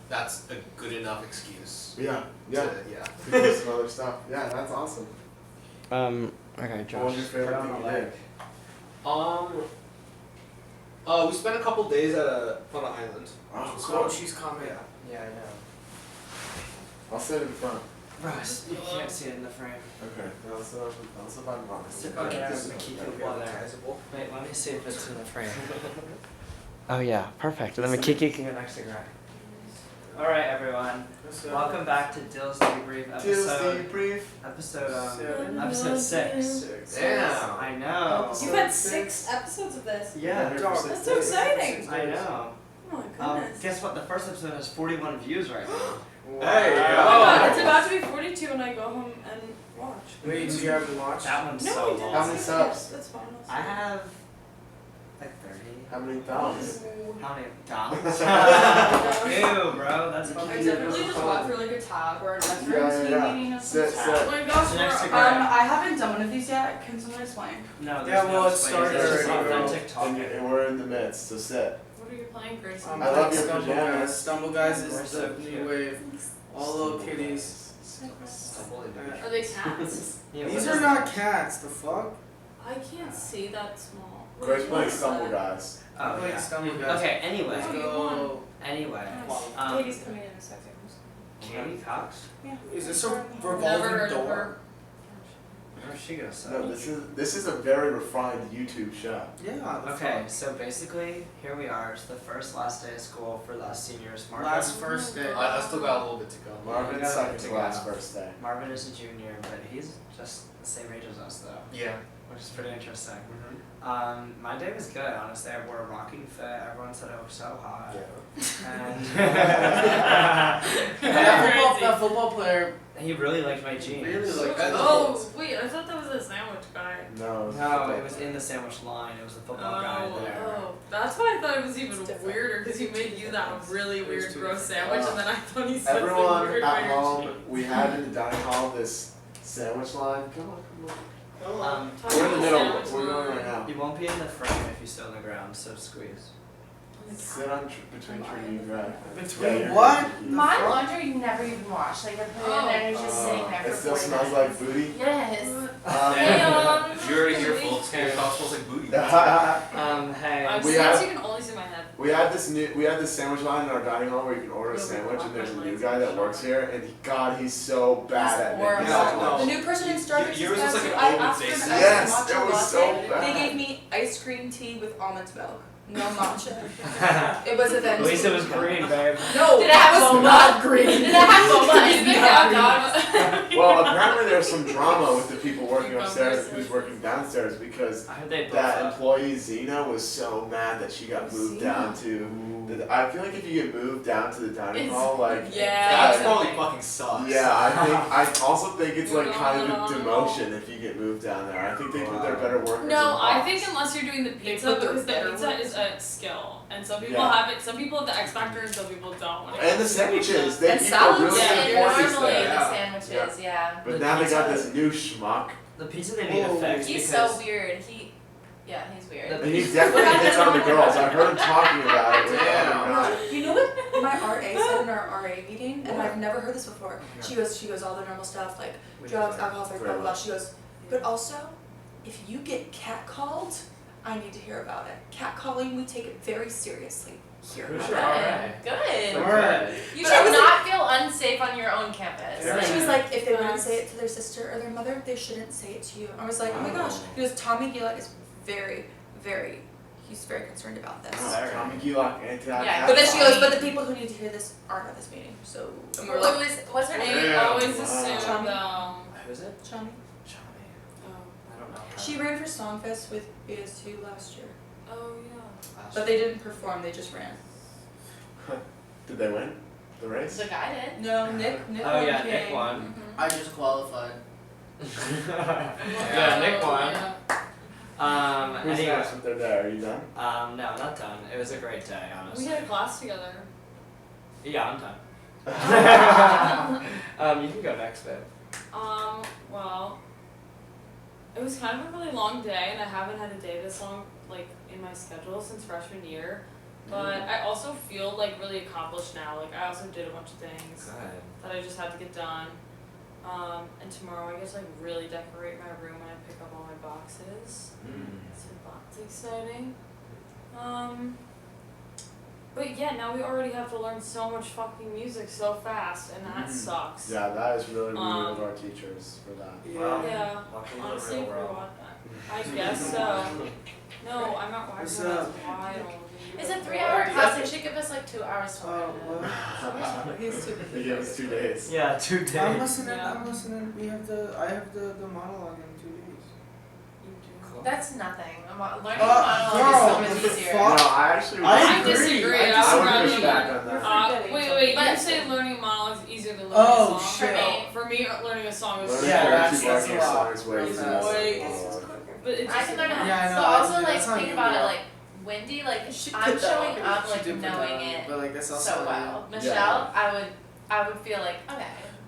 that's a good enough excuse. Yeah. Yeah. To do some other stuff. Yeah, that's awesome. Okay, Josh. What was your favorite thing you did? We spent a couple days at a fun island. Oh, Oh, she's coming. Yeah, I know. I'll sit in front. Russ, you can't see it in the frame. Okay. I'll sit by the box. Sit back there and keep it while there. Wait, let me see if it's in the frame. Oh yeah, perfect. And then Kiki can go next to Greg. Alright everyone. Welcome back to Dills Debrief episode 6. Damn. I know. You've had 6 episodes of this. Yeah. That's so exciting. I know. Oh my goodness. Guess what? The first episode has 41 views right now. Hey, Oh my god, it's about to be 42 when I go home and watch. Wait, do you have to watch? That one's No, so we didn't. long. How many subs? That's fine. I have like 30. How many thousands? How many dollars? Ew, bro, that's I fucking typically just went for like a tab or an Yeah. meeting or Sit, something. sit. Oh my gosh, Sit next to I Greg. haven't done one of these yet. Can someone explain? No, there's Yeah, no well, it explaining. started It's just already, bro. authentic talking. And we're in the midst, so sit. What are you playing, Gracie? I love your Stumble pajamas. Guys. Stumble Guys We're is so the cute. new wave. All little kitties. Are they cats? Yeah, These what are is not cats, the fuck? I can't see that small. Greg's playing Stumble Guys. Oh, Wait, yeah. Stumble Guys. Okay, anyway. Let's go. Anyway. Katie's coming in a second. Katie Cox? Is this a Never revolving heard of door? her. Where's she gonna say? No, this is a very refined YouTube show. Yeah. the Okay, fuck? so basically, here we are. It's the last day of school for us seniors. First day. I still got a little bit to go. Marvin's We got second it to to last go. first day. Marvin is a junior, but he's just the same age as us, though, Yeah. which is pretty interesting. Mm-hmm. My day was good, honestly. I wore a rocking fit. Everyone said I was so hot. And That football player. he really liked my jeans. Really liked it. Oh, wait, I thought that was a sandwich guy. No. No, it was in the sandwich line. It was the football guy there. Oh, that's why I thought it was even weirder because he made you that really weird, gross sandwich, and then I thought he said Everyone something weird at about your home, cheek. we had in the dining hall this sandwich line. Come on. Talk We're in the about middle. sandwich We're going line. right now. You won't be in the frame if you sit on the ground, so squeeze. Sit on between Trinity and Greg. Between you're what? good. My laundry you never even wash. Like I put it in there and it's just sitting there for It still 40 smells minutes. like booty. Yes. You're already here, folks. Your house smells like booty. Hey. I'm We serious, have- you can only see my head. We had this sandwich line in our dining hall where you can order a sandwich, and there's a new guy that works here, and God, he's so bad at making horrible. No. sandwiches. The new person in Starbucks Yours is was like bad, an too. I open asked for face. an iced Yes, matcha it was latte. so bad. They gave me ice cream tea with almond milk. No matcha. It was a At least it was green, babe. No, Did it have was boba? not green. Did it have boba? Did it have boba? Well, apparently there's some drama with the people working upstairs who's working downstairs because I heard they both that up. employee Zena was so mad that she got moved down to. I feel like if you get moved down to the dining hall, like Yeah. That probably fucking sucks. yeah, I also think it's like kind of a demotion if you get moved down there. I think they put their better workers. No, in I box. think unless you're doing the pizza, put their because the better pizza ones. is a skill, and some people Yeah. have it. Some people have the X factor, and some people don't. When it And the comes to sandwiches, pizza. they And keep salads, really yeah, good you're portions normally there. the sandwiches, yeah. But The now they got pizza- this new schmuck. The pizza they need to fix He's because so weird. He's weird. The- And he definitely hits on the girls. I heard him talking about it with Damn. other guys. You know what my RA said in our RA meeting, and I've never heard this before. She goes all the normal stuff like drugs, alcohol, sex, blah blah blah. She goes, but also, if you get catcalled, I need to hear about it. Catcalling, we take it very seriously here. Who's at your RA. RA? Good. Alright. You But should I was not feel unsafe on your own campus. Yeah. She was like, if they wouldn't say it to their sister or their mother, they shouldn't say it to you. I was like, oh my gosh. He goes, Tommy Gila is he's very concerned about this. Oh, Tommy Gillock, Yeah, But then she goes, but the people who need to hear this aren't at this meeting. So, and we're like, What's her name? They Yeah. always Wow. assume them. Who's it? Chummy. Chummy. Oh, I don't know. her. She ran for Songfest with BS2 last year. oh yeah. But they didn't perform, they just ran. Did they win the race? The guy did. No, Nick Oh yeah, came. Nick won. Mhm. I just qualified. Yeah, Nick won. Yeah. Who's Anyway, next with their day? Are you done? no, not done. It was a great day, honestly. We had a class together. Yeah, I'm done. You can go next, babe. Well, it was kind of a really long day, and I haven't had a day this long, like, in my schedule since freshman year. But I also feel like really accomplished now. Like I also did a bunch of things that I just had to get done. And tomorrow I get to like really decorate my room and I pick up all my boxes. So that's exciting. But yeah, now we already have to learn so much fucking music so fast, and that sucks. Yeah, that is really rude of our teachers for that. Yeah, honestly, if we want that. I guess so. No, I'm not watching that. It's a 3-hour class. They should give us like 2 hours to learn it. He's too They gave us 2 days. Yeah, 2 days. I'm listening. Yeah. I'm listening. I have the monologue in 2 days. That's nothing. Learning Girl, monologue is so much what the easier. fuck? No, I actually would. I disagree. I would push I'm back on that. wait, But- you say learning monologues is easier than learning Oh, a song? shit. For me, learning a song is Learning Yeah, poetry, that's learning a a song lot. is way Really easier. fast. But it's I can learn it. Yeah, I know, But also, that's like, not think you, about it, though. like, Wendy, like, She I'm put that showing on. up, She like, did put that knowing on, it but like that's also so well. Michelle, I would feel like, okay.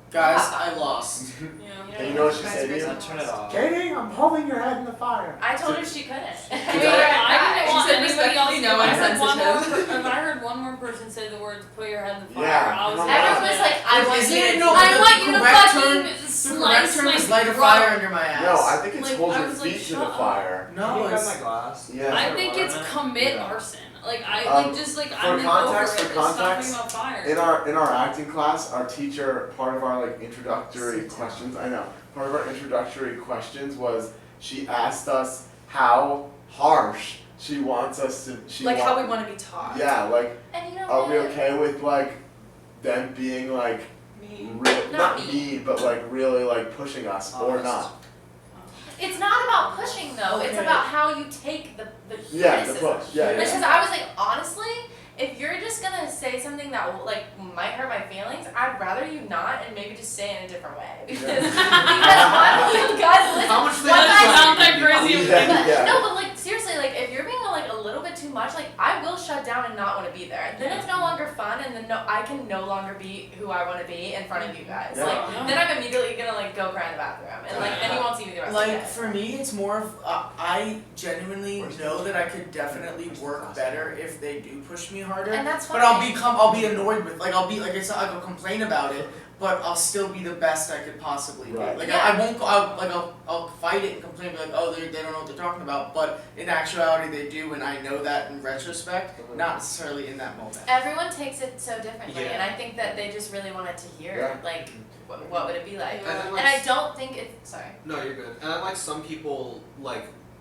Guys, I lost. Yeah. And you know what she said to you? Turn it off. Katie, I'm holding your head in the fire. I told her she couldn't. I didn't want anybody else to. no, I'm If I heard one more person say the words "put your head in the fire," Yeah. I was like, Everyone was like, I want Isn't you it to no- I the want you to correct fucking term- The correct slice term my is light a throat. fire under my ass. No, I think it's Like, hold I your was like, feet to shut the up. fire. No, Can you grab it's my glass? Yeah. I think it's commit Yeah. arson. Like I Um, like just like for I'm context- over for it. Stop context, talking about fire. In our acting class, our teacher, part of our like introductory questions, I know, part of our introductory questions was she asked us how harsh she wants us to. Like how we want to be taught. Yeah, like And you know are we what? okay with like them being like Me. not mean, but like really like pushing us or Honest. not? It's not about pushing though. It's Okay. about how you take the Yeah, the criticism. push. Yeah, Because yeah. I was like, honestly, if you're just gonna say something that will, like might hurt my feelings, I'd rather you not and maybe just say it in a different way. Because what guys listen. How much what they guys- Sounds like crazy. Yeah. No, but like seriously, like if you're being like a little bit too much, like I will shut down and not want to be there. Then it's no longer fun, and then I can no longer be who I want to be in front of you guys. Yeah. Like then I'm immediately gonna like go cry in the bathroom, and you won't see me the rest of the Like day. for me, it's more of I genuinely know that I could definitely work better if they do push me harder. And that's fine. But I'll be annoyed with I'll be like I said, I'll complain about it, but I'll still be the best I could possibly be. Right. Like Yeah. I won't I'll fight it and complain, be like, oh they don't know what they're talking about, but in actuality they do, and I know that in retrospect, not necessarily in that moment. Everyone takes it so differently, Yeah. and I think that they just really wanted to hear, Yeah. like, what would it be like? Yeah. And then, And I don't think it's, sorry. No, you're good. And I like some people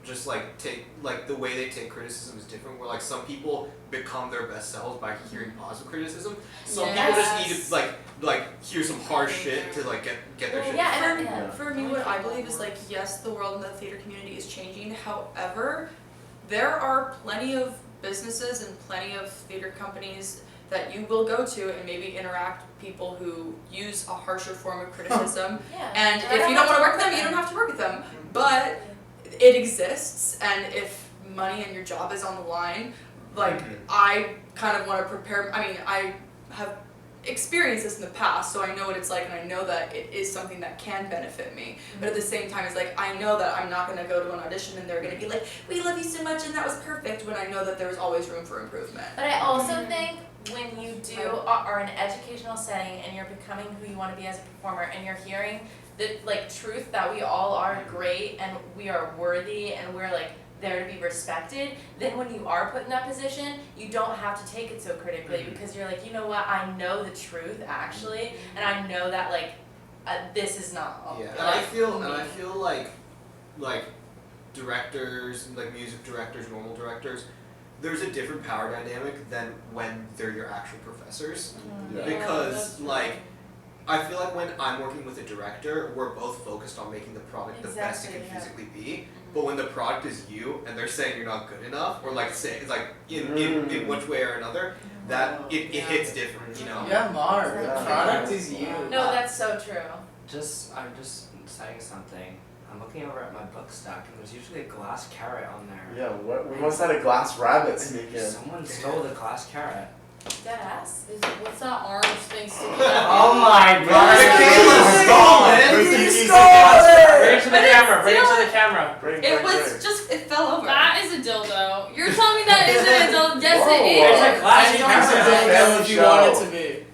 just take the way they take criticism is different. Where like some people become their best selves by hearing positive criticism. Some people just need to hear some harsh shit to get their shit. Yeah, For, and yeah. for me, what I believe is like, yes, the world and the theater community is changing. However, there are plenty of businesses and plenty of theater companies that you will go to and maybe interact with people who use a harsher form of criticism. Yeah. And I if you don't want to work with them, with you don't have to work with them. But it exists, and if money and your job is on the line, like I kind of want to prepare. I mean, I have experienced this in the past, so I know what it's like, and I know that it is something that can benefit me. But at the same time, it's like I know that I'm not going to go to an audition and they're going to be like, "We love you so much," and that was perfect. When I know that there's always room for improvement. But I also think when you are in an educational setting and you're becoming who you want to be as a performer, and you're hearing the truth that we all are great and we are worthy and we're there to be respected, then when you are put in that position, you don't have to take it so critically, because you're like, you know what, I know the truth actually, and I know that this is not. Yeah, and I feel like directors, like music directors, normal directors, there's a different power dynamic than when they're your actual professors. Yeah. Because I feel like when I'm working with a director, we're both focused on making the product the best it can physically be. But when the product is you and they're saying you're not good enough, or in which way or another, that it hits different, you know? Yeah, Marv, the Yeah. product is you. No, that's so true. I'm just saying something. I'm looking over at my book stack, and there's usually a glass carrot on there. Yeah, we must have had a glass rabbit sneak in. Someone stole the glass carrot. Dead ass. What's that orange thing sticking out? Oh my god! Michaela Bring it to the camera. Bring it to the camera. It was just, it fell over. That is a dildo. You're telling me that isn't a Well, yes, Whoa. it It's is. a class And you you have can to say dildo if you show. want it to be.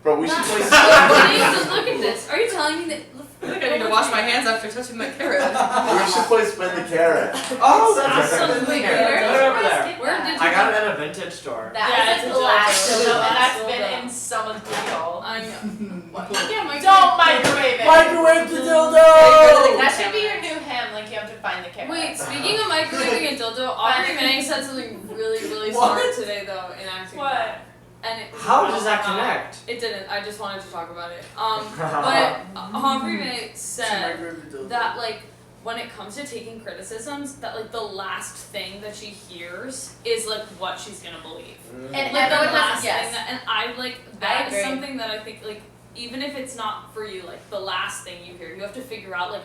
Bro, we should play. Just look at this. Are you telling me that? I think I need to wash my hands after touching my carrot. We should play spin the carrot. Oh, that's that's so weird. over there. Where did you? I got it at a vintage store. That Yeah, is it's a a glass dildo. dildo, and that's Dildo. been in someone's wheel. I know. Yeah, my Don't microwave it. Microwave the dildo! That should be your new hymn, like you have to find the carrot. Wait, speaking of microwaving a dildo, Audrey Manning said something really What? smart today though in acting. What? And it, How does that connect? It didn't. I just wanted to talk about it. But Audrey Manning said that like when it comes to taking criticisms, that like the last thing that she hears is like what she's gonna believe. And Like the everyone last does, yes. thing that, and I like that is agree. something that I think like even if it's not for you, like the last thing you hear, you have to figure out like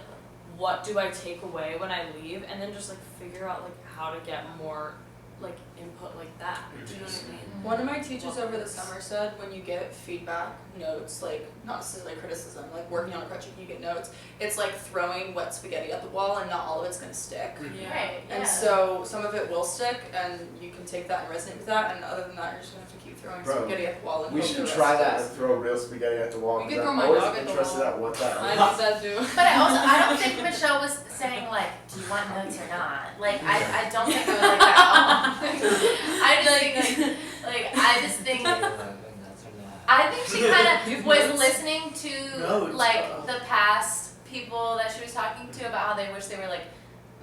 what do I take away when I leave, and then just like figure out like how to get more like input like that. Do you know what I mean? One of my teachers over the summer said when you get feedback, notes, like not necessarily criticism, like working on a project, you get notes, it's like throwing wet spaghetti at the wall and not all of it's gonna stick. Yeah. Right, yeah. And so some of it will stick and you can take that and resonate with that, and other than that you're just gonna have to keep throwing Bro, spaghetti at the wall and We hope should the rest try that and sticks. throw real spaghetti at the wall. We 'cause could throw I'm my always dog at the interested wall. at what that I is. think that too. But I don't think Michelle was saying like, do you want notes or not? Like I don't think it was like that at all. I just think I just think I think she kind of was listening to Notes, like the past people that she was talking to about how they wish they were like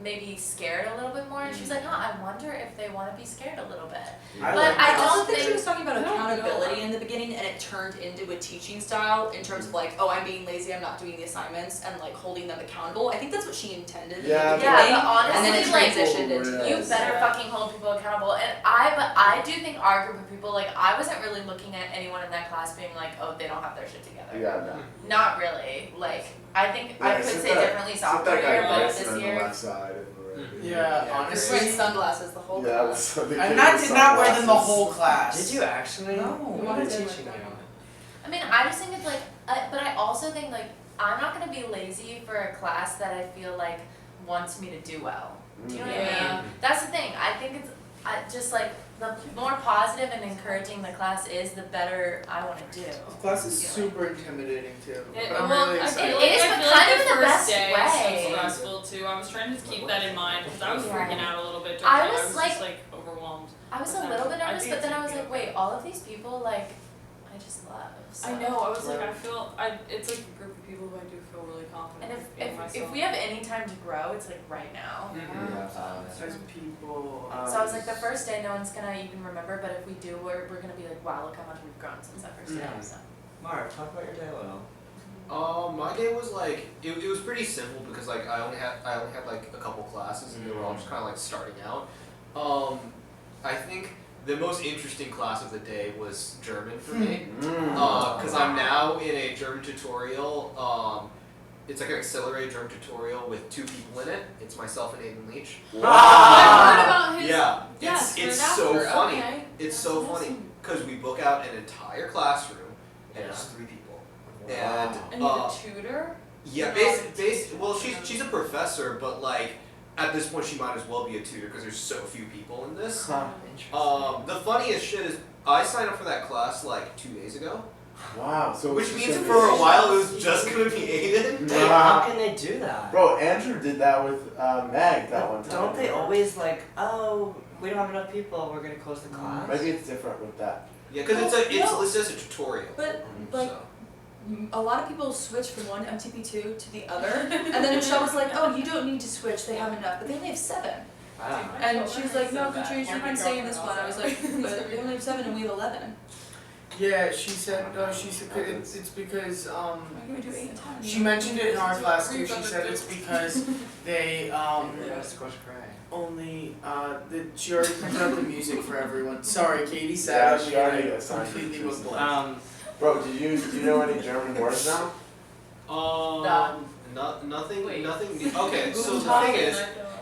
maybe scared a little bit more, and she was like, I wonder if they want to be scared a little bit. I But like I I don't also think she think- was talking about I don't know. accountability in the beginning, and it turned into a teaching style in terms of like, oh, I'm being lazy, I'm not doing the assignments, and like holding them accountable. I think that's what she intended Yeah, in the Yeah, beginning, but honestly, and then it like transitioned into Yeah. you this. better fucking hold people accountable. And I do think our group of people, like I wasn't really looking at anyone in that class being like, oh, they don't have their shit together. Yeah, no. Not really. Like I think I Yeah, could sit say that- differently sit sophomore that guy year, but Bryson this on the year. left side. Yeah, He's honestly. wearing sunglasses the whole Yeah, class. so the kid And that with did not wear them the sunglasses. whole class. Did you actually? No. What are they teaching you? I mean, I just think it's like, but I also think like I'm not gonna be lazy for a class that I feel like wants me to do well. Do you know what I Yeah. mean? That's the thing. I think it's just like the more positive and encouraging the class is, the better I want to do. This class is super intimidating too. It, I'm well, really I excited. feel It is, I but feel kind like of the in the first best day way. is so stressful too. I was trying to keep that in mind because I was Yeah. freaking out a little bit. I during it. was just like- like overwhelmed. I was But a then little bit I nervous, think but then it's I was gonna like, be wait, all of these people like I just love. So. I know. I was like, I feel. It's like a group of people who I do feel really confident. And in if myself. we have any time to grow, it's like right now. There's people. So I was like, the first day, no one's gonna even remember, but if we do, we're gonna be like, wow, look how much we've grown since that first day. Yeah. So. Mark, talk about your day a little. My day was like it was pretty simple because like I only had like a couple classes and they were all just kind of like starting out. I think the most interesting class of the day was German for me because I'm now in a German tutorial. It's like an accelerated German tutorial with 2 people in it. It's myself and Aiden Leach. I heard about his. Yeah, Yes, it's right so after. funny. Okay. It's so funny because we book out an entire classroom and it's 3 people. And And you have a tutor. yeah, well, she's a professor, but like at this point she might as well be a tutor because there's so few people in this. The funniest shit is I signed up for that class like 2 days ago, Wow, so which it's means just for gonna a be- while it was just gonna be Aiden. Wait, how can they do that? Bro, Andrew did that with Meg that one time. Don't they always like, oh, we don't have enough people, we're gonna close the class? Maybe it's different with that. Yeah, because No. it's just a tutorial. But like So. a lot of people switch from one MTP2 to the other, and then Michelle was like, oh, you don't need to switch, they have enough, but they only have 7. Wow. And she was like, no, Katrina, you mind staying in this one. I was like, but we only have 7 and we have 11. Yeah, she said it's because Why can we do 8 and 10? she mentioned it in our class too. She said it's because they Yeah, squash cray. only she already printed out the music for everyone. Sorry, Katie Yeah, said she already assigned completely it. was blank. Bro, do you know any German words now? Nothing. Wait. Nothing. Okay, so the thing is,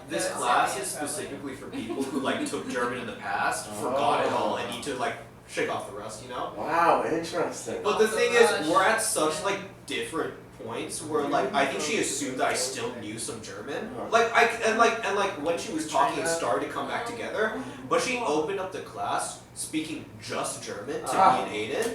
this class is specifically for people who like took German in the past, forgot it all, and need to like shake off the rust, you know? Wow, interesting. But the Off the thing rush. is, we're at such like different points where like I think she assumed that I still knew some German. Like and when she was talking it started to come back together, but she opened up the class speaking just German to me and Aiden.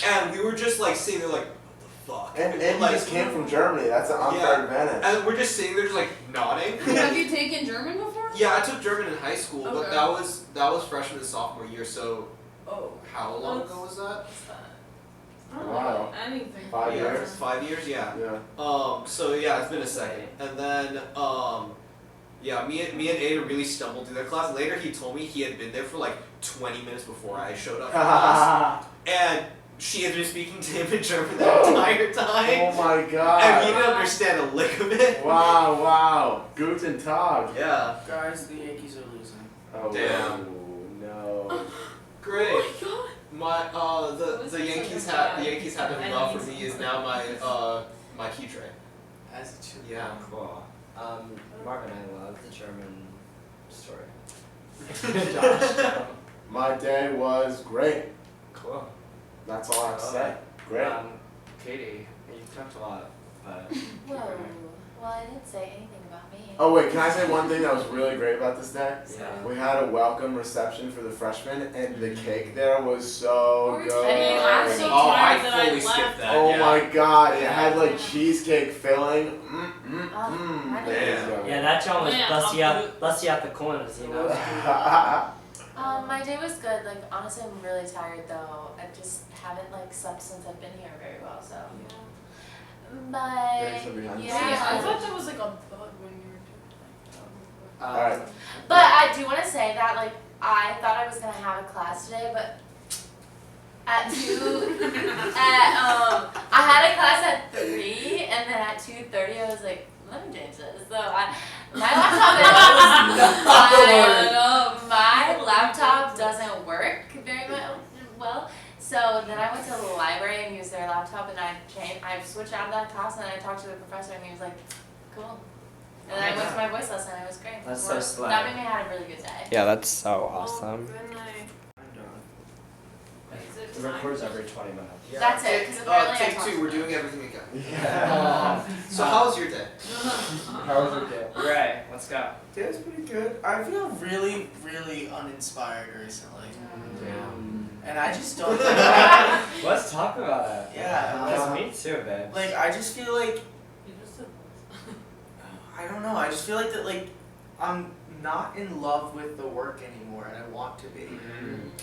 And we were just like sitting there like, what the fuck? And you like, just came from Germany. That's an unfair advantage. and we're just sitting there just like nodding. Have you taken German before? Yeah, I took German in high school, but Okay. that was freshman and sophomore year. So Oh. how long ago was that? What's that? I don't Wow. know anything. 5 Yeah, years? 5 years, yeah. Yeah. So yeah, it's been a second. And then yeah, me and Ada really stumbled through that class. Later he told me he had been there for like 20 minutes before I showed up for class. And she had been speaking to him in German the entire time. Oh my god. And he didn't understand a lick of it. Wow. Guten Tag. Yeah. Guys, the Yankees are losing. Oh, Damn. no. Great. Oh my god. My This the is Yankees like a hat bad- the Yankees hat of love for me is now my key tray. As it should. Yeah. Cool. Marvin, I love the German story. My day was great. Cool. That's all I have to say. Great. Katie, you talked a lot, but. Whoa. Well, I didn't say anything about me. Oh wait, can I say one thing that was really great about this day? Yeah. We had a welcome reception for the freshmen, and the cake there was so Are you good. kidding? I'm so Oh, I tired that I fully left. skipped that. Oh yeah. my god, it had like cheesecake filling. I didn't- It was Yeah, that John was Yeah, busty out the corners, you know? My day was good. Like honestly, I'm really tired though. I just haven't like slept since I've been here very well. So, but There's some behind the Yeah, I yeah. thought that was like a bug when you were doing Alright. But I do want to say that like I thought I was gonna have a class today, but at 2 I had a class at 3, and then at 2:30 I was like, let me change this. So my laptop doesn't work very well. So then I went to the library and used their laptop, and I switched out of that class, and I talked to the professor, and he was like, cool. And then I went to my voice lesson, and it was great. That's so slay. That made me have a really good day. Yeah, that's so Oh, awesome. good night. Is it It time? records every 20 minutes. Yeah. That's it, 'cause apparently I take talked 2, we're too doing everything again. Yeah. So how was your day? How was your day? Ray, let's go. Day's pretty good. I feel really, really uninspired recently. And I just don't think Let's talk about it. Yeah. Because me too, babe. like I just feel like You just said I don't know, I just feel like that like I'm not in love with the work anymore and I want to be.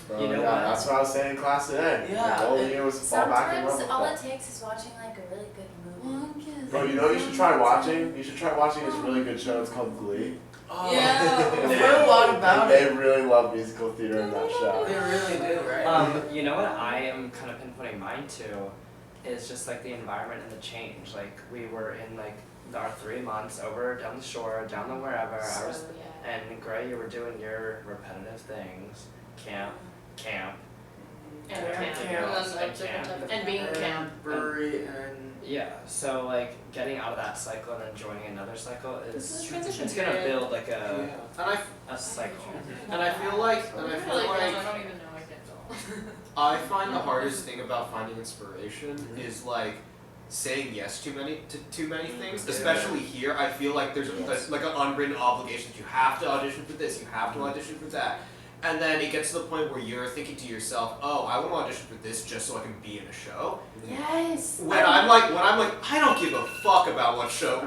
Bro, You know yeah, what? that's what I was saying in class today. Yeah, The whole and year was to fall back in love Sometimes with all that. it takes is watching like a really good movie. Bro, you know what you should try watching? You should try watching this really good show. It's called Glee. Oh, Yeah. I've heard a lot about They it. really love musical theater in that show. They really do, right? You know what I am kind of pinpointing mine to is just like the environment and the change. Like we were in like our 3 months over down the shore, down the wherever. I was, and Gray, you were doing your repetitive things, camp, And camp. And being camp. Brewery and Yeah, so like getting out of that cycle and then joining another cycle This is is a transition it's gonna period. build like And a cycle. I feel like I don't even know I can tell. I find the hardest thing about finding inspiration is like saying yes to too many things, especially here. I feel like there's like an unwritten obligation. You have to audition for this. You have to audition for that. And then it gets to the point where you're thinking to yourself, "Oh, I want to audition for this just so I can be in a show." Yes. When I'm like, I don't give a fuck about what show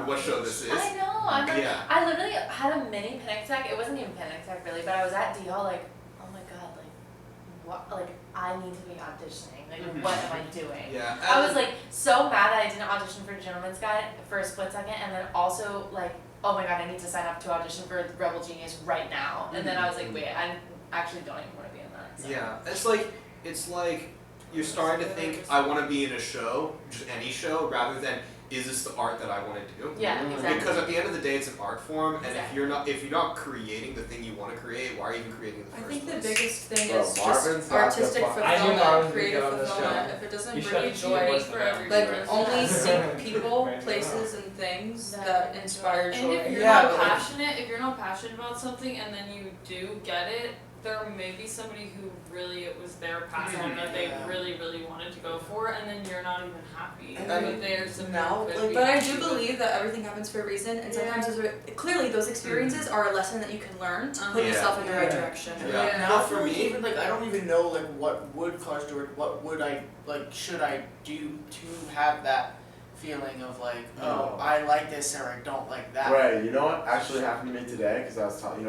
this is. I know. I'm like, Yeah. I literally had a mini panic attack. It wasn't even panic attack really, but I was at D Hall like, oh my god, like, what? Like, I need to be auditioning. Like, what am I doing? Yeah. I was like so mad that I didn't audition for Gentleman's Guide for a split second, and then also like, oh my god, I need to sign up to audition for Rebel Genius right now. And then I was like, wait, I actually don't even want to be in that. So. Yeah, it's like you're starting to think I want to be in a show, just any show, rather than is this the art that I want to do? Yeah, exactly. Because at the end of the day, it's an art form, and Exactly. if you're not creating the thing you want to create, why are you even creating it in the I first think the place? biggest thing Bro, is Marvin's just got the artistic fu- I knew Marvin fulfillment, would creative get on this fulfillment. show. If it doesn't You bring should you have joy, was the like best. only seek people, Right. places, and things That that bring inspire And joy. if you're Yeah, not but like- passionate, if you're not passionate about something and then you do get it, there may be somebody who really it was their passion that they really, really wanted to go for, and then you're not even happy. And But there's some now, could be But I happy do with- believe that everything happens for a reason, and sometimes clearly those experiences are a lesson that you can learn to put yourself in the right direction. Yeah. Now Well, for for me, me- even like I don't even know like what would cause joy, what would I like should I do to have that feeling of like, oh, I like this or I don't like that. Right, you know what actually happened to me today? Because I was talking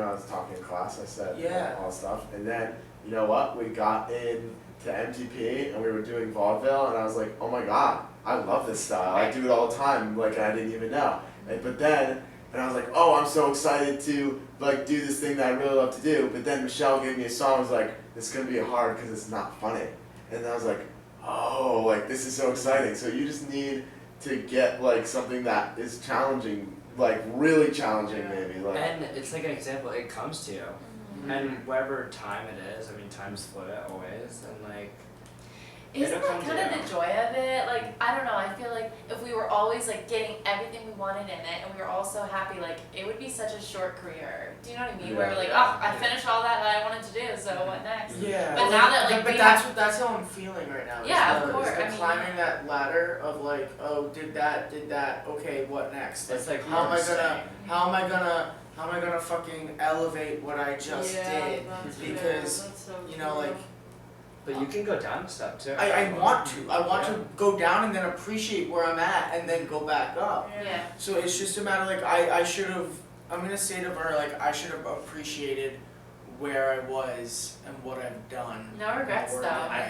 in class. I said all that stuff, and then you know what? We got in to MTP and we were doing vaudeville, and I was like, oh my god, I love this style. I do it all the time. Like I didn't even know. But then, and I was like, oh, I'm so excited to like do this thing that I really love to do. But then Michelle gave me a song. I was like, this is gonna be hard because it's not funny. And I was like, oh, like this is so exciting. So you just need to get like something that is challenging, like really challenging maybe. Like And it's like an example, it comes to you. And whatever time it is, I mean, time's fluid always, and like, Isn't it'll that come to kind of you. the joy of it? Like, I don't know, I feel like if we were always like getting everything we wanted in it and we were all so happy, like it would be such a short career. Do you know what I mean? Where we're like, oh, I finished all that I wanted to do, so what next? Yeah. But now that, like, but we that's how I'm feeling right now. Yeah, is of the- course, is the I mean, climbing that ladder of like, oh, did that, okay, what next? it's like how am I you're gonna saying. how am I gonna fucking elevate what I just did? Because that's so you know, true. like But you can go down a step too. I want to go down and then appreciate where I'm at and then go back up. Yeah. So it's just a matter like I should have. I'm gonna say to her like I should have appreciated where I was and what I've done. No regrets Where though. I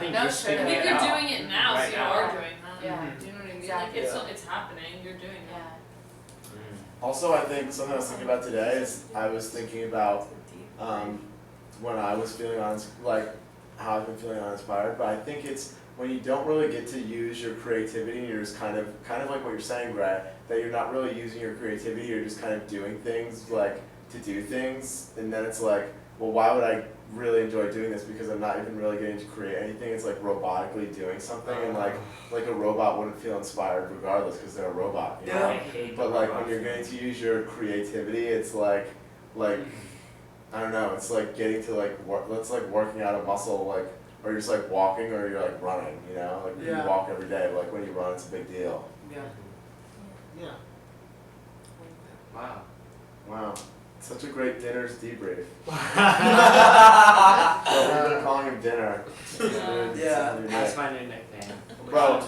think No, you're sure. speaking I think it you're out. doing it now, Right so you now. are doing that. Yeah. Do you know what I mean? Exactly. Like it's happening. You're doing it. Yeah. also, I think something I was thinking about today is I was thinking about when I was feeling like how I've been feeling uninspired, but I think it's when you don't really get to use your creativity and you're just kind of like what you're saying, Brad, that you're not really using your creativity, you're just kind of doing things like to do things, and then it's like, well, why would I really enjoy doing this because I'm not even really getting to create anything. It's like robotically doing something, and like a robot wouldn't feel inspired regardless because they're a robot, you know? I hate But the like robot when you're thing. getting to use your creativity, it's like I don't know, it's like getting to like work, that's like working out a muscle, like, or you're just like walking or you're like running, you know? Like Yeah. you walk every day, but like when you run, it's a big deal. Yeah. Yeah. Wow. Wow. Such a great dinner's debrief. That's Well, we've been calling him dinner. Yeah. my new nickname. Bro,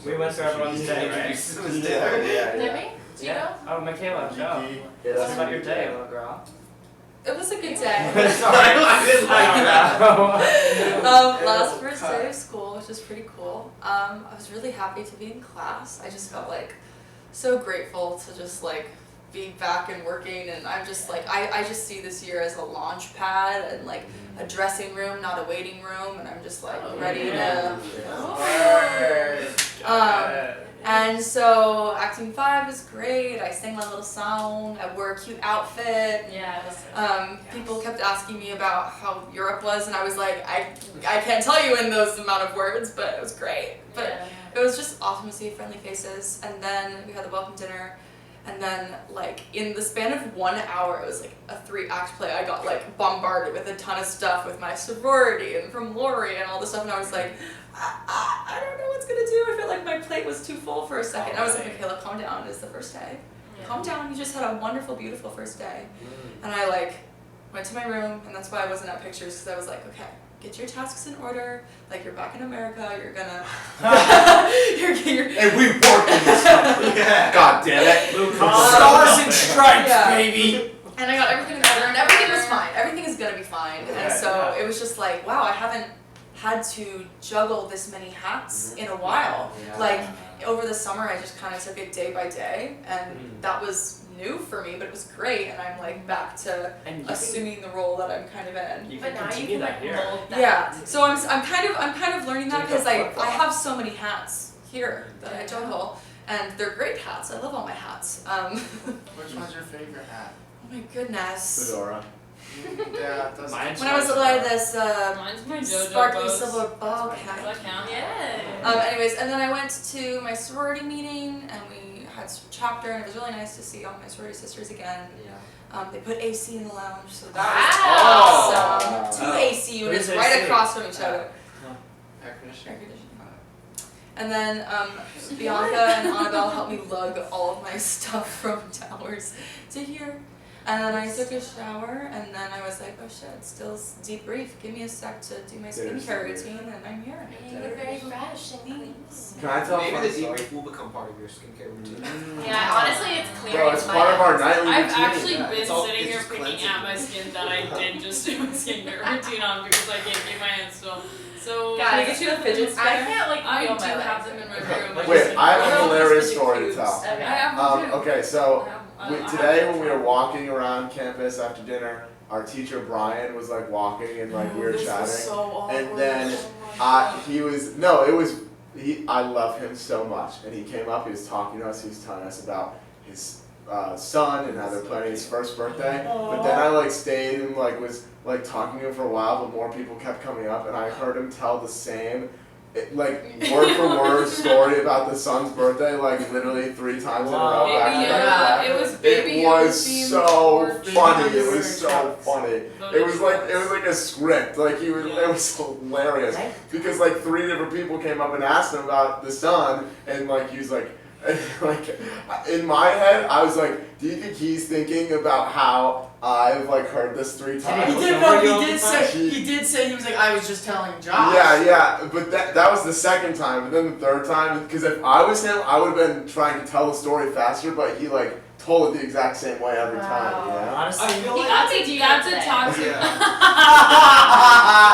We went through everyone's day, right? Did we? Do you know? Oh, Michaela, go. Miki, Tell us yeah. about your day, little girl. It was a good day. Sorry, I didn't like that. Last first day of school, which was pretty cool. I was really happy to be in class. I just felt like so grateful to just like be back and working, and I'm just like I just see this year as a launch pad and like a dressing room, not a waiting room, and I'm just like ready to. And so acting 5 is great. I sang my little song. I wore a cute outfit. Yeah. It was People kept asking me about how Europe was, and I was like, I can't tell you in those amount of words, but it was great. But yeah. it was just awesome to see friendly faces. And then we had the welcome dinner, and then like in the span of 1 hour, it was like a 3-act play. I got like bombarded with a ton of stuff with my sorority and from Lori and all this stuff, and I was like, I don't know what's gonna do. I felt like my plate was too full for a second. I was like, Michaela, calm down. It's the first day. Calm down. You just had a wonderful, beautiful first day. And I like went to my room, and that's why I wasn't at pictures, because I was like, okay, get your tasks in order. Like, you're back in America. You're gonna. you're And we work in this country. God damn it. Stars and stripes, Yeah. baby. And I got everything in order, and everything was fine. Everything is gonna be fine. And so it was just like, wow, I haven't had to juggle this many hats in a while. Yeah. Like, over the summer, I just kind of took it day by day, and that was new for me, but it was great. And I'm like back to And you assuming the role that I'm kind of in. You But can now you continue can that like here. mold that. Yeah, so I'm kind of learning that Take because a I flip-flop. have so many hats here that I juggle, and they're great hats. I love all my hats. Which one's your favorite hat? Oh my goodness. Fedora. Yeah, that's Mine's When I was little, I had this Mine's my JoJo sparkly bows. silver ball Does cap. that count? Yeah. Anyways, and then I went to my sorority meeting and we had chapter and it was really nice to see all my sorority sisters again. Yeah. They put AC in the lounge, so that was awesome. Two AC What units is right AC? across from each other. Air conditioning. Air conditioning. And then Bianca and Annabelle helped me lug all of my stuff from Towers to here. And then I took a shower, and then I was like, oh shit, still debrief. Give me a sec to do my skincare routine, and I'm here. You're very fresh and clean. Can I tell a Maybe fun the story? debrief will become part of your skincare routine. Yeah, honestly, it's clear. Bro, it's part of our nightly I've routine. actually yeah. been It's all- sitting it's here just picking cleansing. at my skin that I did just do my skincare routine on because I can't keep my hands still. So Guys, Can I get you a fidget I spinner? can't like I feel do my have legs them in my anymore. room. Wait, I have a They're all hilarious fidget story to cubes. tell. Okay. I have them too. Okay, so I have today them when we were too. walking around campus after dinner, our teacher Brian was like walking and like we were This chatting. was so awkward. And then Oh my God. I love him so much. And he came up, he was talking to us, he was telling us about his son and how they're planning his first birthday. But then I like stayed and like was like talking to him for a while, but more people kept coming up and I heard him tell the same like word for word story about the son's birthday like literally 3 times in a row. Wow. back to Baby back to Yoda, back. it was Baby It Yoda was themed so for funny. Baby It Yoda was so trucks. funny. Voted It was like trucks. a script. Like it was hilarious because like 3 different people came up and asked him about the son, and like he was like in my head I was like, do you think he's thinking about how I've like heard this 3 times? He did, no, he did say, he was like, I was just telling Josh. Yeah, but that was the second time, but then the third time, because if I was him, I would have been trying to tell the story faster, but he like told it the exact same way every time, you know? Honestly, I feel like That's a toxic. Yeah.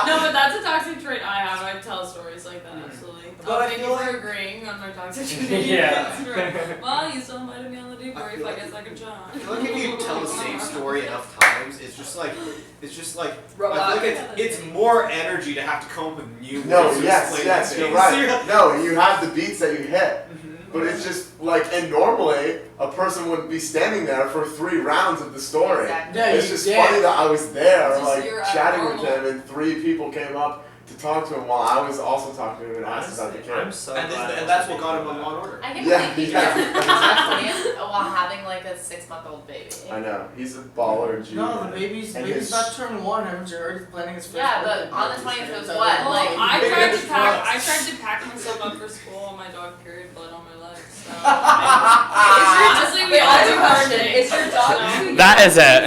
No, but that's a toxic trait I have. I tell stories like that, absolutely. But I Thank feel you for like- agreeing on my toxic trait. Yeah. That's right. Well, you still invited me on the I debrief. feel I like- guess I could try. I feel like if you tell the same story enough times, it's just like I feel like it's more energy to have to come up with new No, ways to yes, explain yes, things. you're right. No, you have the beats that you hit. But it's just like, and normally a person wouldn't be standing there for 3 rounds of the story. Exactly. Yeah, It's you just did. funny that I was there, It's just like you're chatting with abnormal. him, and 3 people came up to talk to him while I was also talking to him and asked about the honestly, kid. I'm so And, glad. and that's what got him on Law and Order. I can Yeah, believe he yeah. did it while having like a 6-month-old baby. I know, he's a baller, G. No, the baby's And baby's his- not turned 1, haven't you heard? He's planning his first Yeah, birthday but on the party. 20th it was So what, it's Well, like- I tried to Big pack. trucks. I tried to pack myself up for school, and my dog period bled on my legs. So. Honestly, Honestly, we all do hard Is things. your dog So- That is it.